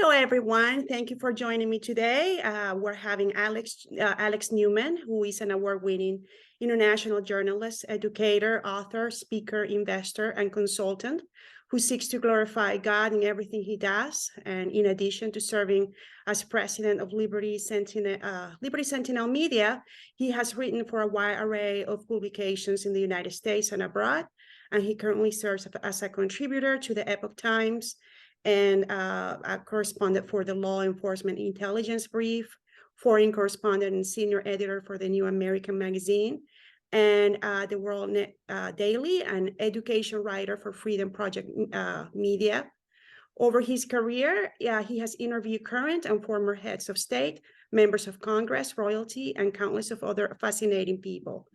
Hello, everyone. Thank you for joining me today. We're having Alex Newman, who is an award-winning international journalist, educator, author, speaker, investor, and consultant who seeks to glorify God in everything he does. And in addition to serving as president of Liberty Sentinel Media, he has written for a wide array of publications in the United States and abroad. And he currently serves as a contributor to the Epoch Times and a correspondent for the Law Enforcement Intelligence Brief, foreign correspondent and senior editor for the New American Magazine, and the World Net Daily, and education writer for Freedom Project Media. Over his career, he has interviewed current and former heads of state, members of Congress, royalty, and countless of other fascinating people.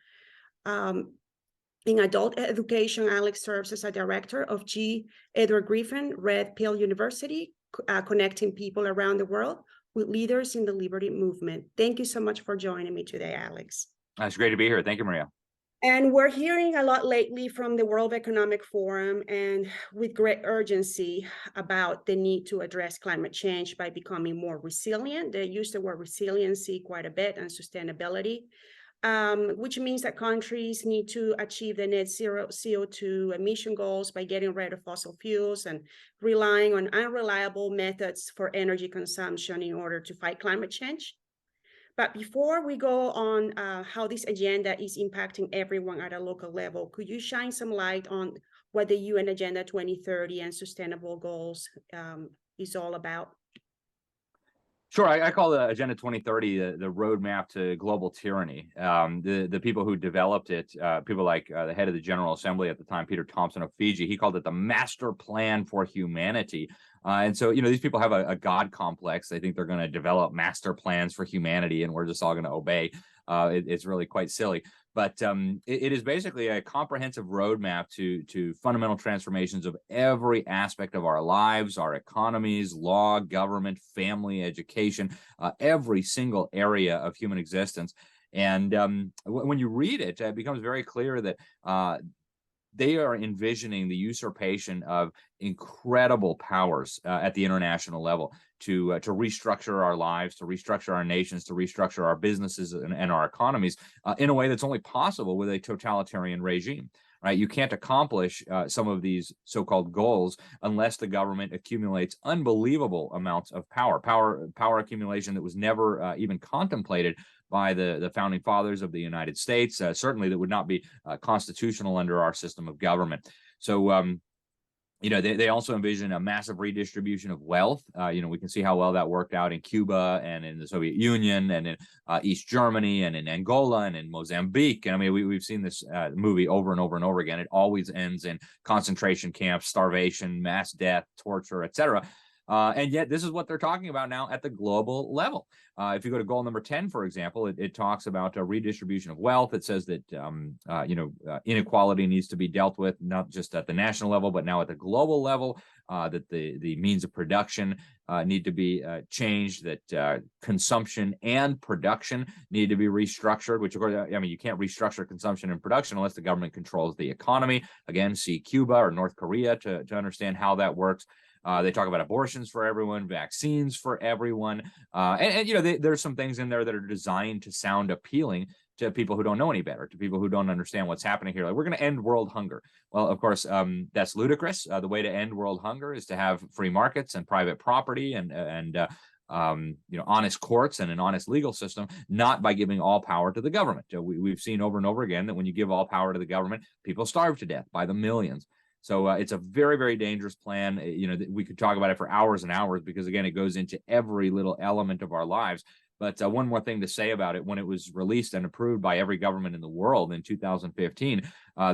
In adult education, Alex serves as a director of G. Edward Griffin Red Pill University, connecting people around the world with leaders in the liberty movement. Thank you so much for joining me today, Alex. It's great to be here. Thank you, Maria. And we're hearing a lot lately from the World Economic Forum and with great urgency about the need to address climate change by becoming more resilient. They use the word resiliency quite a bit, and sustainability. Which means that countries need to achieve the net zero CO2 emission goals by getting rid of fossil fuels and relying on unreliable methods for energy consumption in order to fight climate change. But before we go on how this agenda is impacting everyone at a local level, could you shine some light on what the UN Agenda 2030 and sustainable goals is all about? Sure. I call the Agenda 2030 the roadmap to global tyranny. The people who developed it, people like the head of the General Assembly at the time, Peter Thompson of Fiji, he called it the master plan for humanity. And so, these people have a God complex. They think they're going to develop master plans for humanity and we're just all going to obey. It's really quite silly. But it is basically a comprehensive roadmap to fundamental transformations of every aspect of our lives, our economies, law, government, family, education, every single area of human existence. And when you read it, it becomes very clear that they are envisioning the usurpation of incredible powers at the international level to restructure our lives, to restructure our nations, to restructure our businesses and our economies in a way that's only possible with a totalitarian regime. Right? You can't accomplish some of these so-called goals unless the government accumulates unbelievable amounts of power accumulation that was never even contemplated by the founding fathers of the United States. Certainly that would not be constitutional under our system of government. So, they also envision a massive redistribution of wealth. We can see how well that worked out in Cuba and in the Soviet Union and in East Germany and in Angola and in Mozambique. And I mean, we've seen this movie over and over and over again. It always ends in concentration camps, starvation, mass death, torture, etc. And yet this is what they're talking about now at the global level. If you go to goal number 10, for example, it talks about a redistribution of wealth. It says that, inequality needs to be dealt with, not just at the national level, but now at the global level, that the means of production need to be changed, that consumption and production need to be restructured, which, of course, you can't restructure consumption and production unless the government controls the economy. Again, see Cuba or North Korea to understand how that works. They talk about abortions for everyone, vaccines for everyone. There's some things in there that are designed to sound appealing to people who don't know any better, to people who don't understand what's happening here. Like, we're going to end world hunger. Well, of course, that's ludicrous. The way to end world hunger is to have free markets and private property and honest courts and an honest legal system, not by giving all power to the government. We've seen over and over again that when you give all power to the government, people starve to death by the millions. So it's a very, very dangerous plan. We could talk about it for hours and hours because, again, it goes into every little element of our lives. But one more thing to say about it: when it was released and approved by every government in the world in 2015,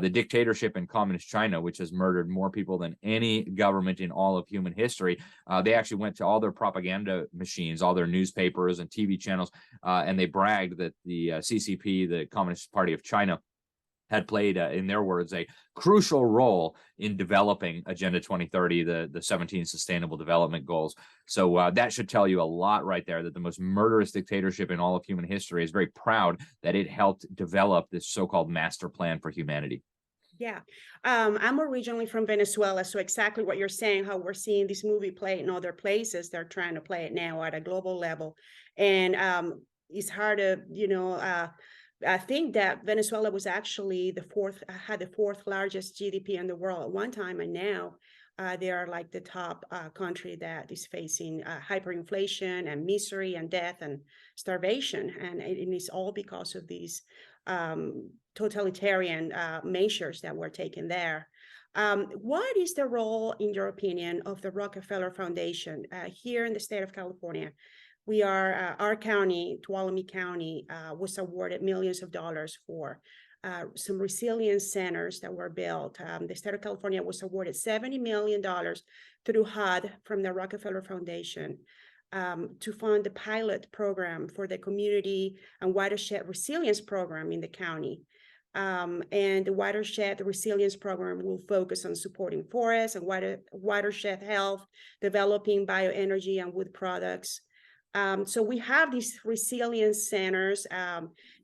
the dictatorship in communist China, which has murdered more people than any government in all of human history, they actually went to all their propaganda machines, all their newspapers and TV channels, and they bragged that the CCP, the Communist Party of China, had played, in their words, a crucial role in developing Agenda 2030, the 17 Sustainable Development Goals. So that should tell you a lot right there, that the most murderous dictatorship in all of human history is very proud that it helped develop this so-called master plan for humanity. Yeah, I'm originally from Venezuela, so exactly what you're saying, how we're seeing this movie play in other places, they're trying to play it now at a global level. And it's hard to, I think that Venezuela was actually had the fourth largest GDP in the world at one time, and now they are like the top country that is facing hyperinflation and misery and death and starvation, and it is all because of these totalitarian measures that were taken there. What is the role, in your opinion, of the Rockefeller Foundation here in the state of California? We are, our county, Tuolumne County, was awarded millions of dollars for some resilience centers that were built. The state of California was awarded $70 million through HUD from the Rockefeller Foundation to fund the pilot program for the community and watershed resilience program in the county. And the watershed resilience program will focus on supporting forests and watershed health, developing bioenergy and wood products. So we have these resilience centers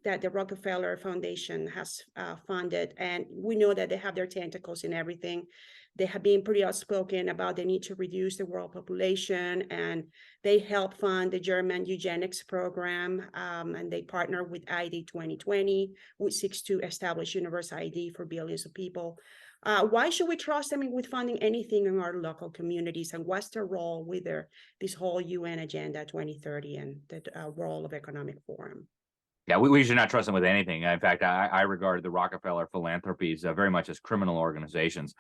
that the Rockefeller Foundation has funded, and we know that they have their tentacles in everything. They have been pretty outspoken about the need to reduce the world population, and they help fund the German eugenics program, and they partner with ID 2020, which seeks to establish universal ID for billions of people. Why should we trust them with funding anything in our local communities, and what's their role with this whole UN Agenda 2030 and the World Economic Forum? Yeah, we should not trust them with anything. In fact, I regard the Rockefeller philanthropies very much as criminal organizations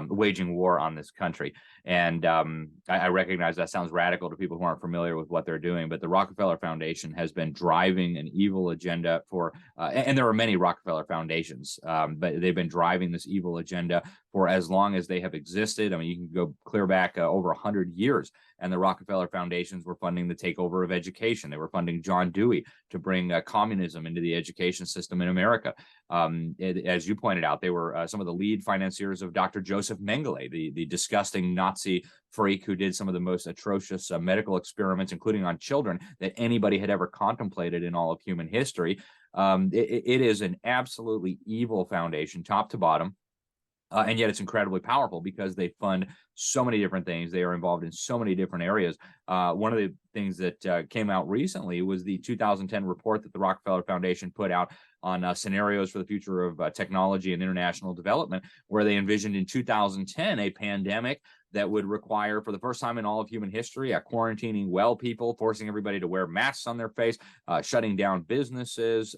waging war on this country. And I recognize that sounds radical to people who aren't familiar with what they're doing, but the Rockefeller Foundation has been driving an evil agenda for, and there are many Rockefeller foundations, but they've been driving this evil agenda for as long as they have existed. I mean, you can go clear back over 100 years. And the Rockefeller Foundations were funding the takeover of education. They were funding John Dewey to bring communism into the education system in America. As you pointed out, they were some of the lead financiers of Dr. Joseph Mengele, the disgusting Nazi freak who did some of the most atrocious medical experiments, including on children, that anybody had ever contemplated in all of human history. It is an absolutely evil foundation, top to bottom. And yet it's incredibly powerful because they fund so many different things. They are involved in so many different areas. One of the things that came out recently was the 2010 report that the Rockefeller Foundation put out on scenarios for the future of technology and international development, where they envisioned in 2010 a pandemic that would require, for the first time in all of human history, quarantining well people, forcing everybody to wear masks on their face, shutting down businesses,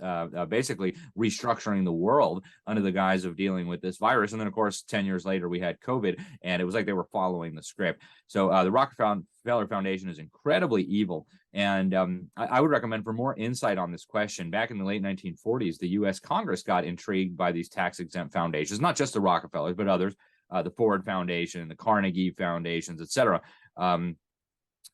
basically restructuring the world under the guise of dealing with this virus. And then, of course, 10 years later, we had COVID, and it was like they were following the script. So the Rockefeller Foundation is incredibly evil. And I would recommend, for more insight on this question, back in the late 1940s, the U.S. Congress got intrigued by these tax-exempt foundations, not just the Rockefellers, but others. The Ford Foundation, the Carnegie Foundations, et cetera. And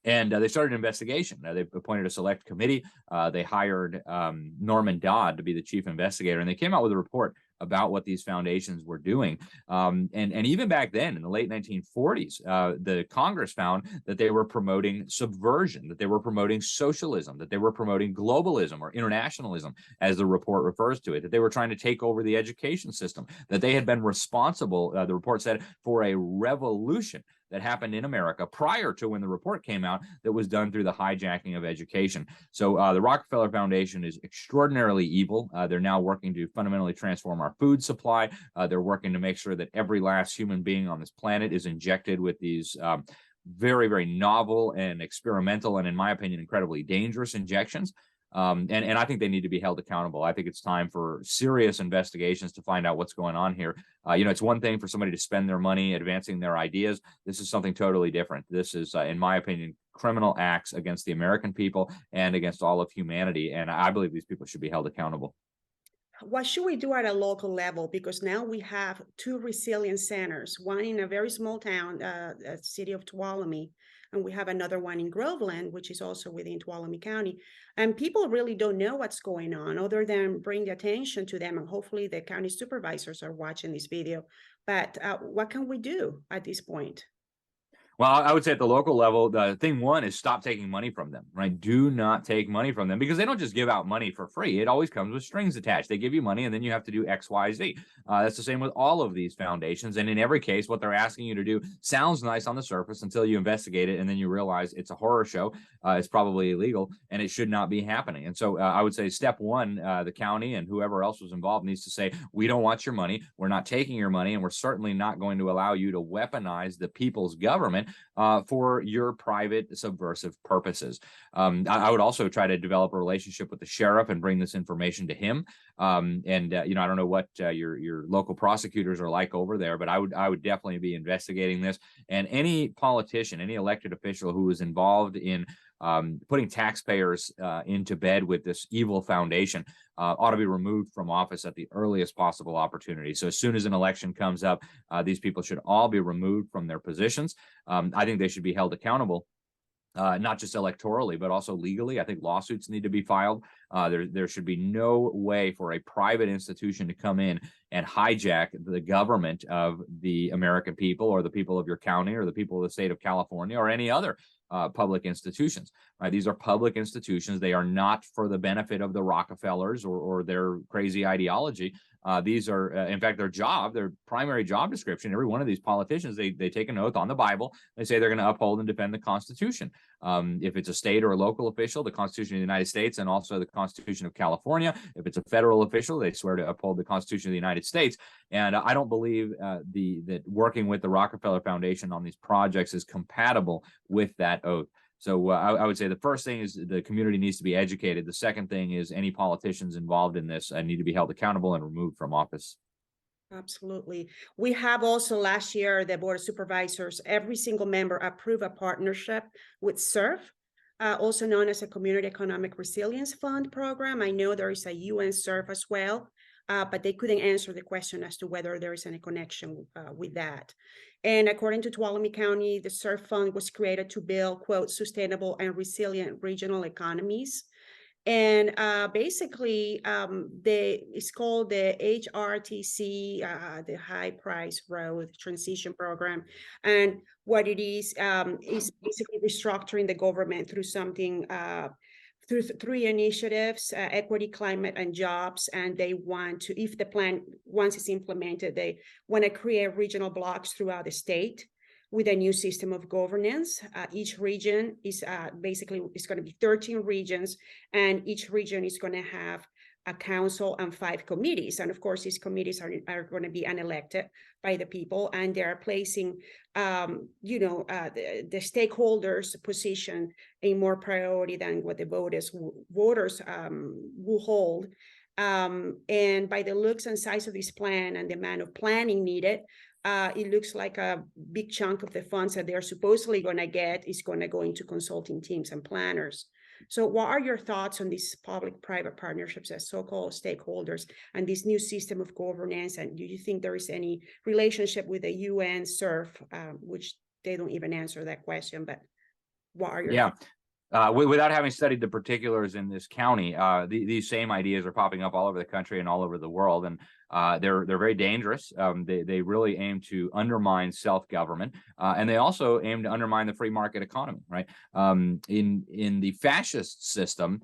they started an investigation. They appointed a select committee. They hired Norman Dodd to be the chief investigator, and they came out with a report about what these foundations were doing. And even back then, in the late 1940s, the Congress found that they were promoting subversion, that they were promoting socialism, that they were promoting globalism or internationalism, as the report refers to it, that they were trying to take over the education system, that they had been responsible, the report said, for a revolution that happened in America prior to when the report came out that was done through the hijacking of education. So the Rockefeller Foundation is extraordinarily evil. They're now working to fundamentally transform our food supply. They're working to make sure that every last human being on this planet is injected with these very, very novel and experimental, and in my opinion, incredibly dangerous injections. And I think they need to be held accountable. I think it's time for serious investigations to find out what's going on here. It's one thing for somebody to spend their money advancing their ideas. This is something totally different. This is, in my opinion, criminal acts against the American people and against all of humanity. And I believe these people should be held accountable. What should we do at a local level? Because now we have two resilience centers, one in a very small town, city of Tuolumne, and we have another one in Groveland, which is also within Tuolumne County. And people really don't know what's going on other than bring the attention to them. And hopefully the county supervisors are watching this video. But what can we do at this point? Well, I would say at the local level, the thing one is stop taking money from them, right? Do not take money from them because they don't just give out money for free. It always comes with strings attached. They give you money and then you have to do X, Y, Z. That's the same with all of these foundations. And in every case, what they're asking you to do sounds nice on the surface until you investigate it. And then you realize it's a horror show. It's probably illegal and it should not be happening. And so I would say step one, the county and whoever else was involved needs to say, we don't want your money. We're not taking your money. And we're certainly not going to allow you to weaponize the people's government for your private subversive purposes. I would also try to develop a relationship with the sheriff and bring this information to him. I don't know what your local prosecutors are like over there, but I would definitely be investigating this. And any politician, any elected official who is involved in putting taxpayers into bed with this evil foundation ought to be removed from office at the earliest possible opportunity. So as soon as an election comes up, these people should all be removed from their positions. I think they should be held accountable. Not just electorally, but also legally. I think lawsuits need to be filed. There should be no way for a private institution to come in and hijack the government of the American people or the people of your county or the people of the state of California or any other public institutions. Right? These are public institutions. They are not for the benefit of the Rockefellers or their crazy ideology. These are, in fact, their primary job description. Every one of these politicians, they take an oath on the Bible. They say they're going to uphold and defend the Constitution. If it's a state or a local official, the Constitution of the United States and also the Constitution of California. If it's a federal official, they swear to uphold the Constitution of the United States. And I don't believe that working with the Rockefeller Foundation on these projects is compatible with that oath. So I would say the first thing is the community needs to be educated. The second thing is any politicians involved in this need to be held accountable and removed from office. Absolutely. We have also last year, the Board of Supervisors, every single member approved a partnership with SURF, also known as a Community Economic Resilience Fund program. I know there is a UN SURF as well, but they couldn't answer the question as to whether there is any connection with that. And according to Tuolumne County, the SURF fund was created to build, quote, sustainable and resilient regional economies. And basically, it's called the HRTC, the High Price Road Transition Program. And what it is basically restructuring the government through something, through three initiatives, equity, climate, and jobs. And they want to, if the plan, once it's implemented, they want to create regional blocks throughout the state with a new system of governance. Each region is basically, it's going to be 13 regions, and each region is going to have a council and 5 committees. And of course, these committees are going to be unelected by the people, and they are placing, the stakeholders' position a more priority than what the voters will hold. And by the looks and size of this plan and the amount of planning needed, it looks like a big chunk of the funds that they're supposedly going to get is going to go into consulting teams and planners. So what are your thoughts on these public-private partnerships as so-called stakeholders and this new system of governance? And do you think there is any relationship with the UN SURF, which they don't even answer that question, but what are your thoughts? Without having studied the particulars in this county, these same ideas are popping up all over the country and all over the world, and they're very dangerous. They really aim to undermine self-government, and they also aim to undermine the free market economy. Right? In the fascist system,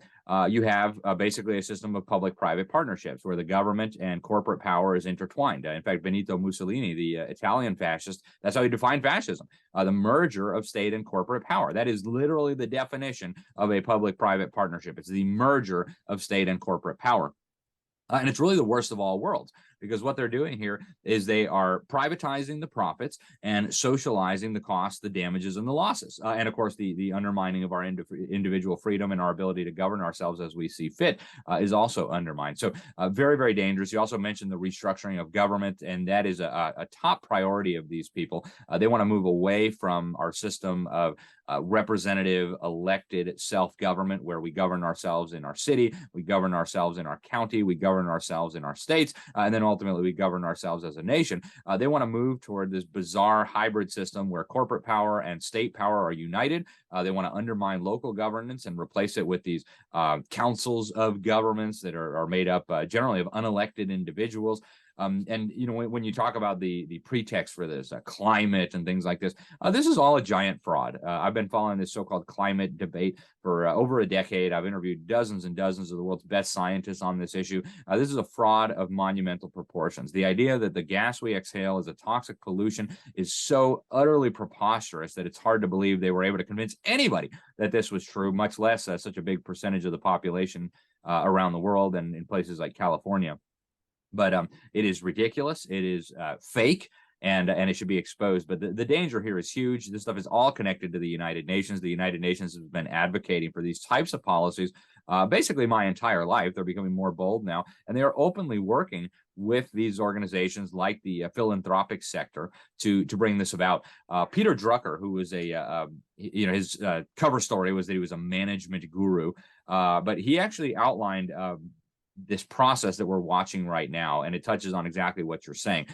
you have basically a system of public-private partnerships where the government and corporate power is intertwined. In fact, Benito Mussolini, the Italian fascist, that's how he defined fascism: the merger of state and corporate power. That is literally the definition of a public-private partnership. It's the merger of state and corporate power. And it's really the worst of all worlds, because what they're doing here is they are privatizing the profits and socializing the costs, the damages, and the losses. And of course, the undermining of our individual freedom and our ability to govern ourselves as we see fit is also undermined. So very, very dangerous. You also mentioned the restructuring of government, and that is a top priority of these people. They want to move away from our system of representative elected self-government, where we govern ourselves in our city, we govern ourselves in our county, we govern ourselves in our states, and then ultimately we govern ourselves as a nation. They want to move toward this bizarre hybrid system where corporate power and state power are united. They want to undermine local governance and replace it with these councils of governments that are made up generally of unelected individuals. And when you talk about the pretext for this, climate and things like this is all a giant fraud. I've been following this so-called climate debate for over a decade. I've interviewed dozens and dozens of the world's best scientists on this issue. This is a fraud of monumental proportions. The idea that the gas we exhale is a toxic pollution is so utterly preposterous that it's hard to believe they were able to convince anybody that this was true, much less such a big percentage of the population around the world and in places like California. But it is ridiculous. It is fake. And it should be exposed. But the danger here is huge. This stuff is all connected to the United Nations. The United Nations has been advocating for these types of policies basically my entire life. They're becoming more bold now, and they are openly working with these organizations like the philanthropic sector to bring this about. Peter Drucker, who was his cover story was that he was a management guru, but he actually outlined this process that we're watching right now, and it touches on exactly what you're saying.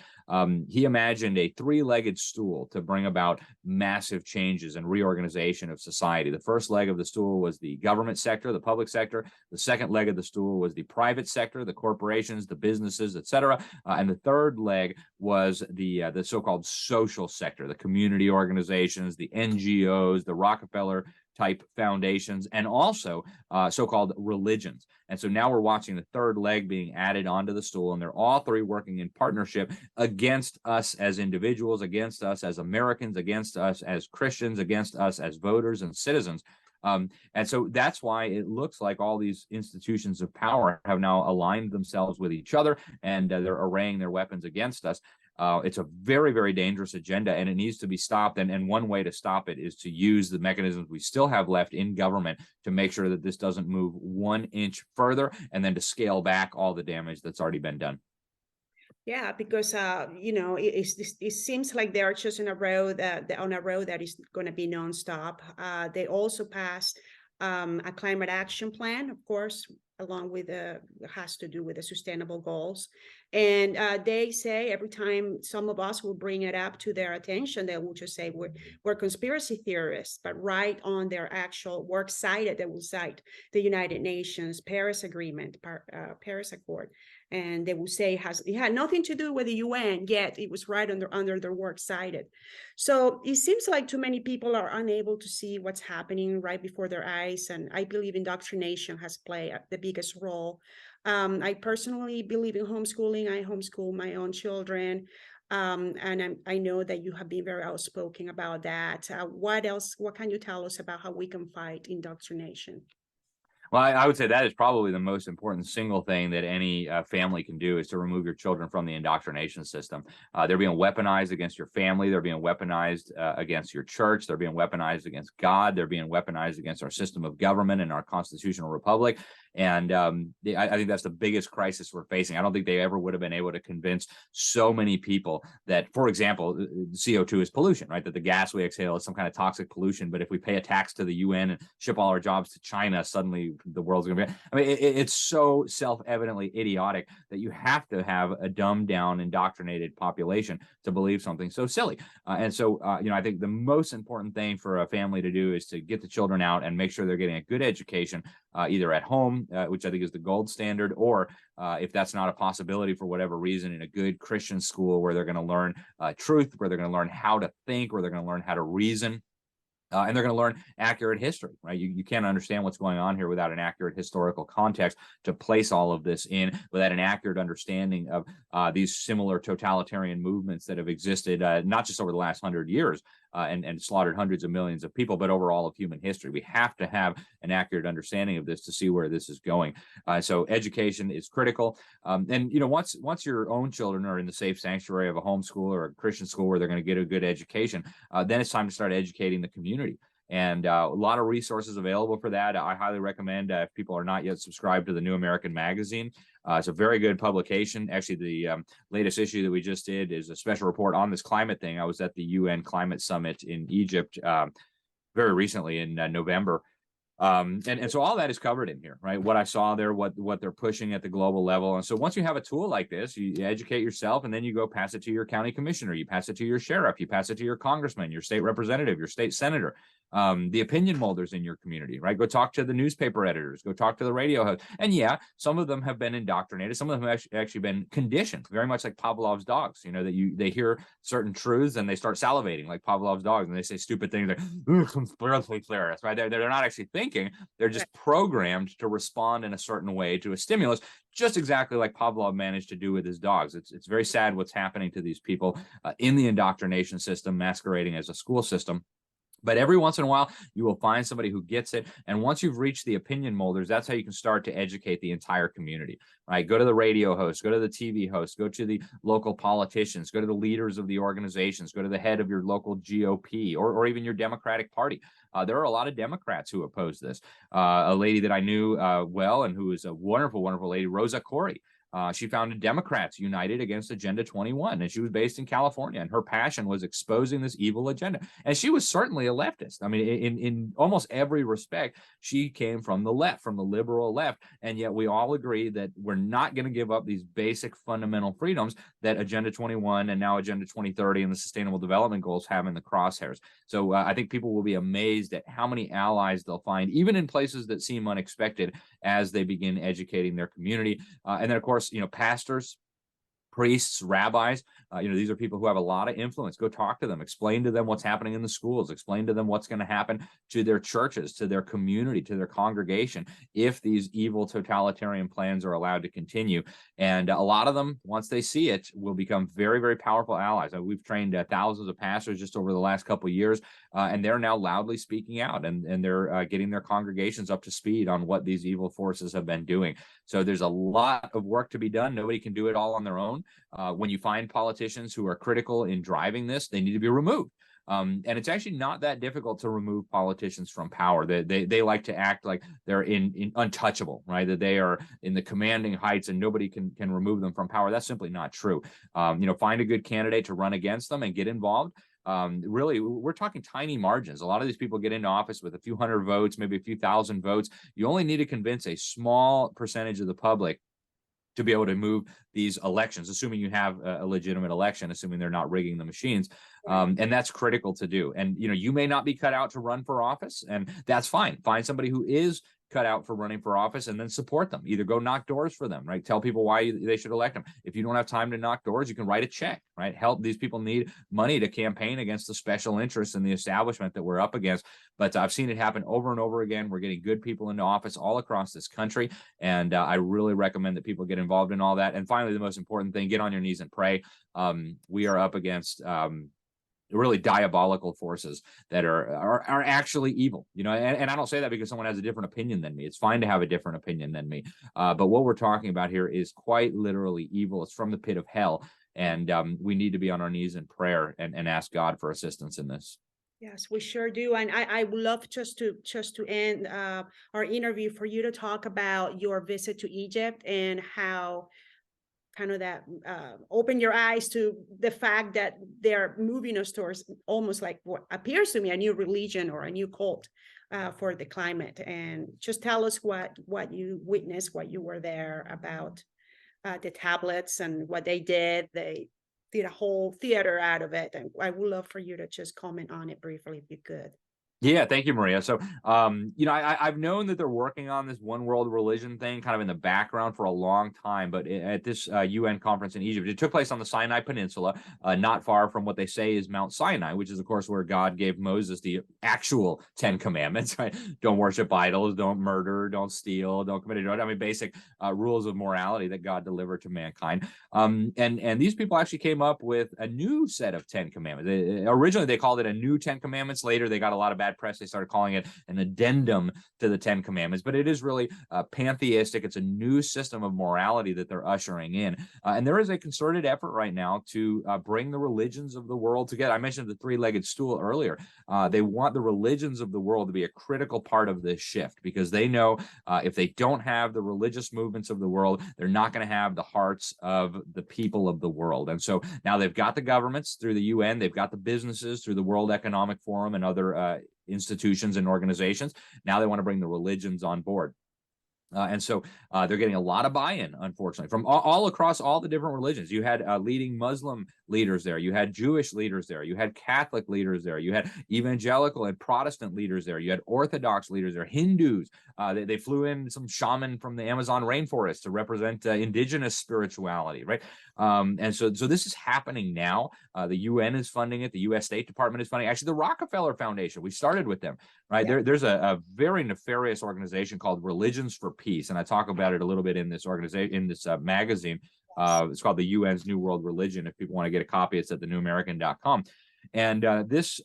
He imagined a three-legged stool to bring about massive changes and reorganization of society. The first leg of the stool was the government sector, the public sector. The second leg of the stool was the private sector, the corporations, the businesses, etc. And the third leg was the so-called social sector, the community organizations, the NGOs, the Rockefeller type foundations, and also so-called religions. And so now we're watching the third leg being added onto the stool, and they're all three working in partnership against us as individuals, against us as Americans, against us as Christians, against us as voters and citizens. And so that's why it looks like all these institutions of power have now aligned themselves with each other, and they're arraying their weapons against us. It's a very, very dangerous agenda, and it needs to be stopped. And one way to stop it is to use the mechanisms we still have left in government to make sure that this doesn't move 1 inch further, and then to scale back all the damage that's already been done. Yeah, because it seems like they are just on a road that is going to be nonstop. They also passed a climate action plan, of course, along with has to do with the sustainable goals. And they say every time some of us will bring it up to their attention, they will just say we're conspiracy theorists. But right on their actual work cited, they will cite the United Nations Paris Agreement, Paris Accord. And they will say it had nothing to do with the UN, yet it was right under their work cited. So it seems like too many people are unable to see what's happening right before their eyes. And I believe indoctrination has played the biggest role. I personally believe in homeschooling. I homeschool my own children. And I know that you have been very outspoken about that. What can you tell us about how we can fight indoctrination? Well, I would say that is probably the most important single thing that any family can do, is to remove your children from the indoctrination system. They're being weaponized against your family. They're being weaponized against your church. They're being weaponized against God. They're being weaponized against our system of government and our constitutional republic. And I think that's the biggest crisis we're facing. I don't think they ever would have been able to convince so many people that, for example, CO2 is pollution, right? That the gas we exhale is some kind of toxic pollution. But if we pay a tax to the UN and ship all our jobs to China, suddenly the world's going to be. I mean, it's so self-evidently idiotic that you have to have a dumbed down, indoctrinated population to believe something so silly. And so, I think the most important thing for a family to do is to get the children out and make sure they're getting a good education, either at home, which I think is the gold standard, or if that's not a possibility for whatever reason, in a good Christian school where they're going to learn truth, where they're going to learn how to think, where they're going to learn how to reason. And they're going to learn accurate history, right? You can't understand what's going on here without an accurate historical context to place all of this in, without an accurate understanding of these similar totalitarian movements that have existed, not just over the last 100 years and slaughtered hundreds of millions of people, but over all of human history. We have to have an accurate understanding of this to see where this is going. So education is critical. And once your own children are in the safe sanctuary of a homeschool or a Christian school where they're going to get a good education, then it's time to start educating the community. And a lot of resources available for that. I highly recommend, if people are not yet subscribed to the New American Magazine. It's a very good publication. Actually, the latest issue that we just did is a special report on this climate thing. I was at the UN Climate Summit in Egypt very recently in November. And so all that is covered in here, right? What I saw there, what they're pushing at the global level. And so once you have a tool like this, you educate yourself, and then you go pass it to your county commissioner, you pass it to your sheriff, you pass it to your congressman, your state representative, your state senator. the opinion molders in your community, right? Go talk to the newspaper editors, go talk to the radio hosts. And yeah, some of them have been indoctrinated. Some of them have actually been conditioned, very much like Pavlov's dogs, you know, that they hear certain truths and they start salivating like Pavlov's dogs, and they say stupid things like, conspiracy theorists, right? They're not actually thinking, they're just programmed to respond in a certain way to a stimulus, just exactly like Pavlov managed to do with his dogs. It's very sad what's happening to these people in the indoctrination system masquerading as a school system. But every once in a while, you will find somebody who gets it. And once you've reached the opinion molders, that's how you can start to educate the entire community, right? Go to the radio hosts, go to the TV hosts, go to the local politicians, go to the leaders of the organizations, go to the head of your local GOP or even your Democratic Party. There are a lot of Democrats who oppose this. A lady that I knew well and who is a wonderful, wonderful lady, Rosa Corey. She founded Democrats United Against Agenda 21, and she was based in California, and her passion was exposing this evil agenda. And she was certainly a leftist. I mean, in almost every respect, she came from the left, from the liberal left, and yet we all agree that we're not going to give up these basic fundamental freedoms that Agenda 21 and now Agenda 2030 and the Sustainable Development Goals have in the crosshairs. So I think people will be amazed at how many allies they'll find, even in places that seem unexpected, as they begin educating their community. And then, of course, you know, pastors, priests, rabbis, these are people who have a lot of influence. Go talk to them, explain to them what's happening in the schools, explain to them what's going to happen to their churches, to their community, to their congregation, if these evil totalitarian plans are allowed to continue. And a lot of them, once they see it, will become very, very powerful allies. We've trained thousands of pastors just over the last couple of years, and they're now loudly speaking out, and they're getting their congregations up to speed on what these evil forces have been doing. So there's a lot of work to be done. Nobody can do it all on their own. When you find politicians who are critical in driving this, they need to be removed. And it's actually not that difficult to remove politicians from power. They like to act like they're in untouchable, right? That they are in the commanding heights and nobody can remove them from power. That's simply not true. Find a good candidate to run against them and get involved. Really, we're talking tiny margins. A lot of these people get into office with a few hundred votes, maybe a few thousand votes. You only need to convince a small percentage of the public to be able to move these elections, assuming you have a legitimate election, assuming they're not rigging the machines. And that's critical to do. And, you may not be cut out to run for office, and that's fine. Find somebody who is cut out for running for office and then support them. Either go knock doors for them, right? Tell people why they should elect them. If you don't have time to knock doors, you can write a check, right? Help. These people need money to campaign against the special interests and the establishment that we're up against. But I've seen it happen over and over again. We're getting good people into office all across this country. And I really recommend that people get involved in all that. And finally, the most important thing, get on your knees and pray. We are up against really diabolical forces that are actually evil, and I don't say that because someone has a different opinion than me. It's fine to have a different opinion than me, but what we're talking about here is quite literally evil. It's from the pit of hell, and we need to be on our knees in prayer and ask God for assistance in this. Yes, we sure do. And I would love just to end our interview for you to talk about your visit to Egypt and how kind of that open your eyes to the fact that they're moving us towards almost like what appears to me a new religion or a new cult for the climate. And just tell us what you witnessed, what you were there about the tablets and what they did. They did a whole theater out of it. And I would love for you to just comment on it briefly if you could. Yeah, thank you, Maria. So, I've known that they're working on this one world religion thing kind of in the background for a long time. But at this UN conference in Egypt, it took place on the Sinai Peninsula, not far from what they say is Mount Sinai, which is, of course, where God gave Moses the actual 10 commandments, right? Don't worship idols, don't murder, don't steal, don't commit adultery. I mean, basic rules of morality that God delivered to mankind. And these people actually came up with a new set of 10 commandments. Originally, they called it a new 10 commandments. Later, they got a lot of bad press. They started calling it an addendum to the 10 commandments, but it is really pantheistic. It's a new system of morality that they're ushering in. And there is a concerted effort right now to bring the religions of the world together. I mentioned the three-legged stool earlier. They want the religions of the world to be a critical part of this shift because they know if they don't have the religious movements of the world, they're not going to have the hearts of the people of the world. And so now they've got the governments through the UN, they've got the businesses through the World Economic Forum and other institutions and organizations. Now they want to bring the religions on board. And so they're getting a lot of buy-in, unfortunately, from all across all the different religions. You had leading Muslim leaders there. You had Jewish leaders there. You had Catholic leaders there. You had evangelical and Protestant leaders there. You had Orthodox leaders there, Hindus. They flew in some shaman from the Amazon rainforest to represent indigenous spirituality, right? And so this is happening now. The UN is funding it. The U.S. State Department is funding it. Actually, the Rockefeller Foundation, we started with them, right? Yeah. There's a very nefarious organization called Religions for Peace, and I talk about it a little bit in this organization, in this magazine. It's called the UN's New World Religion. If people want to get a copy, it's at thenewamerican.com. And this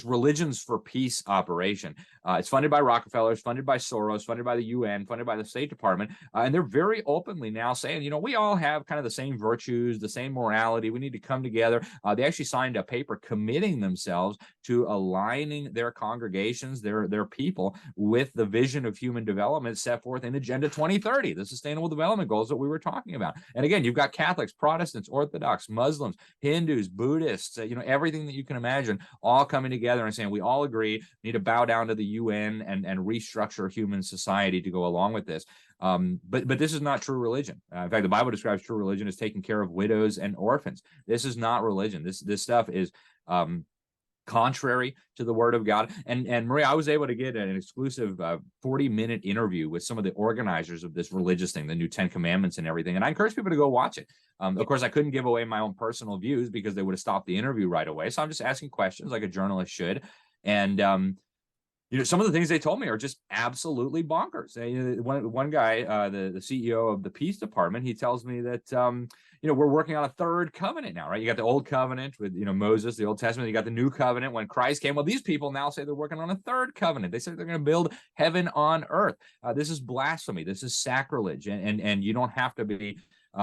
Religions for Peace operation, it's funded by Rockefeller, it's funded by Soros, funded by the UN, funded by the State Department. And they're very openly now saying, you know, we all have kind of the same virtues, the same morality. We need to come together. They actually signed a paper committing themselves to aligning their congregations, their people, with the vision of human development set forth in Agenda 2030, the Sustainable Development Goals that we were talking about. And again, you've got Catholics, Protestants, Orthodox, Muslims, Hindus, Buddhists, you know, everything that you can imagine, all coming together and saying we all agree, we need to bow down to the UN and restructure human society to go along with this. But this is not true religion. In fact, the Bible describes true religion as taking care of widows and orphans. This is not religion. This stuff is contrary to the word of God. And Maria, I was able to get an exclusive 40-minute interview with some of the organizers of this religious thing, the new 10 Commandments and everything. And I encourage people to go watch it. Of course, I couldn't give away my own personal views because they would have stopped the interview right away. So I'm just asking questions like a journalist should. And you know, some of the things they told me are just absolutely bonkers. One guy, the CEO of the Peace Department, he tells me that, you know, we're working on a third covenant now, right? You got the old covenant with, you know, Moses, the Old Testament. You got the new covenant when Christ came. Well, these people now say they're working on a third covenant. They say they're going to build heaven on earth. This is blasphemy. This is sacrilege. And you don't have to be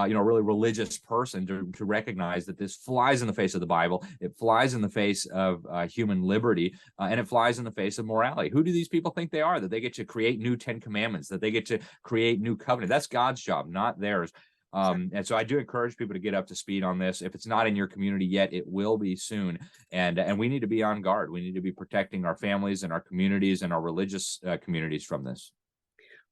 you know, a really religious person to recognize that this flies in the face of the Bible. It flies in the face of human liberty, and it flies in the face of morality. Who do these people think they are? That they get to create new 10 Commandments, that they get to create new covenant? That's God's job, not theirs. And so I do encourage people to get up to speed on this. If it's not in your community yet, it will be soon. And we need to be on guard. We need to be protecting our families and our communities and our religious communities from this.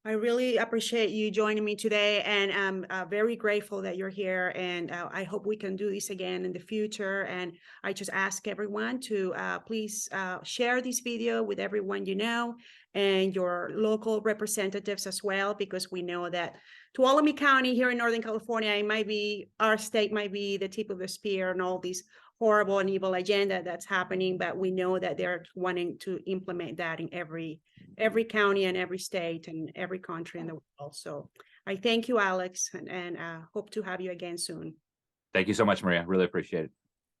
I really appreciate you joining me today, and I'm very grateful that you're here, and I hope we can do this again in the future. And I just ask everyone to please share this video with everyone you know and your local representatives as well, because we know that Tuolumne County here in Northern California, it might be, our state might be the tip of the spear and all these horrible and evil agenda that's happening, but we know that they're wanting to implement that in every county and every state and every country in the world. So I thank you, Alex, and hope to have you again soon. Thank you so much, Maria. Really appreciate it.